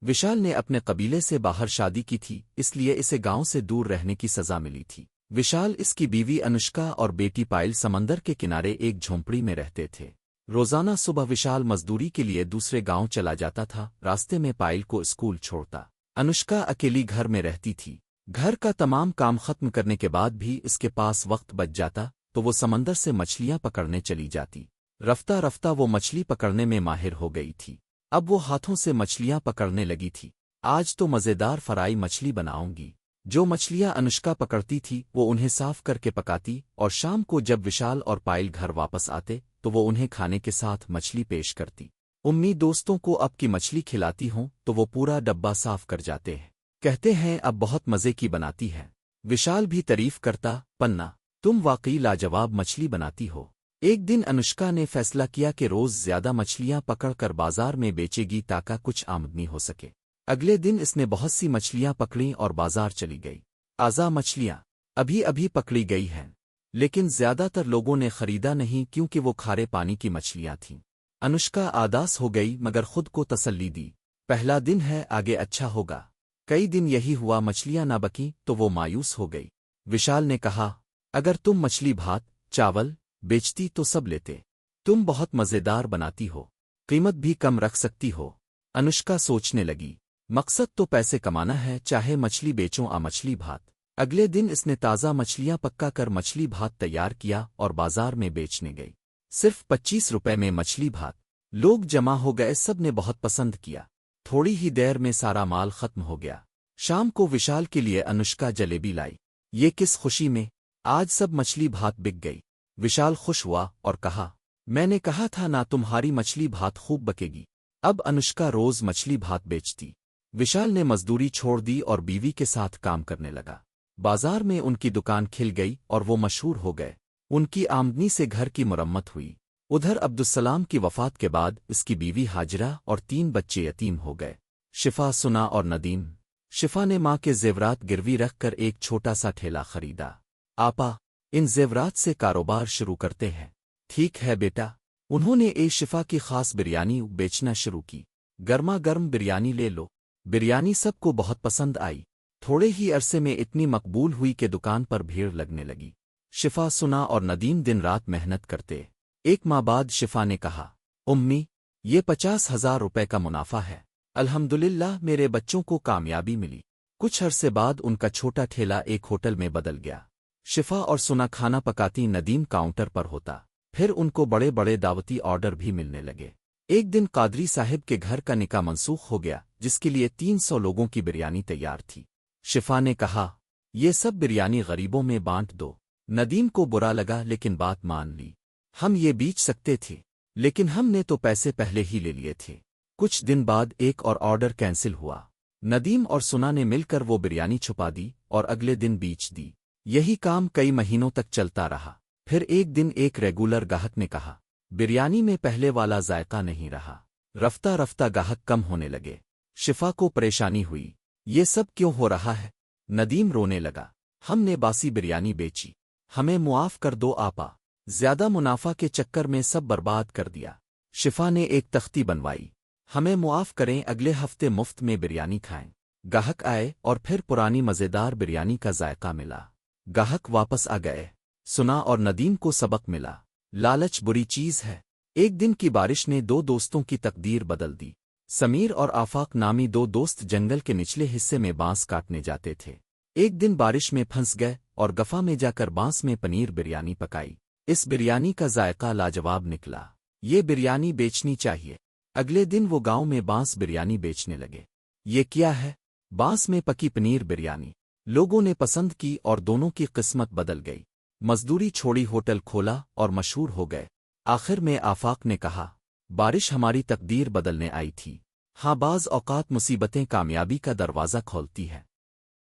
विशाल ने अपने कबीले से बाहर शादी की थी, इसलिए इसे गांव से दूर रहने की सजा मिली थी। विशाल, इसकी बीवी अनुष्का और बेटी पायल समंदर के किनारे एक झोंपड़ी में रहते थे। रोजाना सुबह विशाल मजदूरी के लिए दूसरे गांव चला जाता था। रास्ते में पायल को स्कूल छोड़ता। अनुष्का अकेली घर में रहती थी। घर का तमाम काम खत्म करने के बाद भी इसके पास वक्त बच जाता तो वो समंदर से मछलियां पकड़ने चली जाती। रफ्ता रफ्ता वो मछली पकड़ने में माहिर हो गई थी। अब वो हाथों से मछलियां पकड़ने लगी थी। आज तो मजेदार फ्राई मछली बनाऊंगी। जो मछलियां अनुष्का पकड़ती थी वो उन्हें साफ करके पकाती, और शाम को जब विशाल और पायल घर वापस आते तो वो उन्हें खाने के साथ मछली पेश करती। उम्मीद दोस्तों को अब की मछली खिलाती हों तो वो पूरा डब्बा साफ कर जाते हैं। कहते हैं अब बहुत मजे की बनाती है। विशाल भी तारीफ करता, पन्ना तुम वाकई लाजवाब मछली बनाती हो। एक दिन अनुष्का ने फैसला किया कि रोज ज्यादा मछलियां पकड़कर बाजार में बेचेगी ताकि कुछ आमदनी हो सके। अगले दिन इसने बहुत सी मछलियां पकड़ी और बाजार चली गई। ताज़ा मछलियां अभी अभी पकड़ी गई हैं, लेकिन ज्यादातर लोगों ने खरीदा नहीं क्योंकि वो खारे पानी की मछलियां थीं। अनुष्का आदास हो गई मगर खुद को तसल्ली दी, पहला दिन है, आगे अच्छा होगा। कई दिन यही हुआ, मछलियां ना बकीं तो वो मायूस हो गई। विशाल ने कहा, अगर तुम मछली भात चावल बेचती तो सब लेते। तुम बहुत मजेदार बनाती हो, कीमत भी कम रख सकती हो। अनुष्का सोचने लगी, मकसद तो पैसे कमाना है, चाहे मछली बेचों आ मछली भात। अगले दिन इसने ताज़ा मछलियां पक्का कर मछली भात तैयार किया और बाजार में बेचने गई। सिर्फ 25 रुपए में मछली भात। लोग जमा हो गए, सब ने बहुत पसंद किया। थोड़ी ही देर में सारा माल खत्म हो गया। शाम को विशाल के लिए अनुष्का जलेबी लाई। ये किस खुशी में, आज सब मछली भात बिक गई। विशाल खुश हुआ और कहा, मैंने कहा था ना तुम्हारी मछली भात खूब बकेगी। अब अनुष्का रोज मछली भात बेचती। विशाल ने मजदूरी छोड़ दी और बीवी के साथ काम करने लगा। बाजार में उनकी दुकान खिल गई और वो मशहूर हो गए। उनकी आमदनी से घर की मुरम्मत हुई। उधर अब्दुस्सलाम की वफात के बाद इसकी बीवी हाजिरा और 3 बच्चे यतीम हो गए, शिफा, सुना और नदीम। शिफा ने मां के जेवरात गिरवी रखकर एक छोटा सा ठेला खरीदा। आपा, इन जेवरात से कारोबार शुरू करते हैं। ठीक है बेटा। उन्होंने शिफा की खास बिरयानी बेचना शुरू की। गर्मा गर्म बिरयानी ले लो। बिरयानी सबको बहुत पसंद आई। थोड़े ही अरसे में इतनी मकबूल हुई कि दुकान पर भीड़ लगने लगी। शिफा, सुना और नदीम दिन रात मेहनत करते। एक माह बाद शिफा ने कहा, उम्मी, ये 50,000 रुपए का मुनाफा है। अल्हम्दुलिल्लाह, मेरे बच्चों को कामयाबी मिली। कुछ अरसे बाद उनका छोटा ठेला एक होटल में बदल गया। शिफा और सुना खाना पकाती, नदीम काउंटर पर होता। फिर उनको बड़े बड़े दावती ऑर्डर भी मिलने लगे। एक दिन कादरी साहिब के घर का निकाह मनसूख हो गया, जिसके लिए 300 लोगों की बिरयानी तैयार थी। शिफा ने कहा, ये सब बिरयानी गरीबों में बांट दो। नदीम को बुरा लगा लेकिन बात मान ली। हम ये बेच सकते थे, लेकिन हमने तो पैसे पहले ही ले लिए थे। कुछ दिन बाद एक और ऑर्डर कैंसिल हुआ। नदीम और सुना ने मिलकर वो बिरयानी छुपा दी और अगले दिन बेच दी। यही काम कई महीनों तक चलता रहा। फिर एक दिन एक रेगुलर गाहक ने कहा, बिरयानी में पहले वाला जायका नहीं रहा। रफ्ता रफ्ता गाहक कम होने लगे। शिफा को परेशानी हुई, ये सब क्यों हो रहा है। नदीम रोने लगा, हमने बासी बिरयानी बेची, हमें मुआफ कर दो आपा। ज्यादा मुनाफा के चक्कर में सब बर्बाद कर दिया। शिफा ने एक तख्ती बनवाई, हमें मुआफ करें, अगले हफ्ते मुफ्त में बिरयानी खाएं। गाहक आए और फिर पुरानी मजेदार बिरयानी का जायका मिला। गाहक वापस आ गए। सुना और नदीम को सबक मिला, लालच बुरी चीज है। एक दिन की बारिश ने 2 दोस्तों की तकदीर बदल दी। समीर और आफाक नामी 2 दोस्त जंगल के निचले हिस्से में बांस काटने जाते थे। एक दिन बारिश में फंस गए और गफा में जाकर बांस में पनीर बिरयानी पकाई। इस बिरयानी का जायका लाजवाब निकला। ये बिरयानी बेचनी चाहिए। अगले दिन वो गांव में बांस बिरयानी बेचने लगे। ये क्या है, बांस में पकी पनीर बिरयानी। लोगों ने पसंद की और दोनों की किस्मत बदल गई। मजदूरी छोड़ी, होटल खोला और मशहूर हो गए। आखिर में आफाक ने कहा, बारिश हमारी तकदीर बदलने आई थी। हाँ, बाज़ औकात मुसीबतें कामयाबी का दरवाज़ा खोलती है।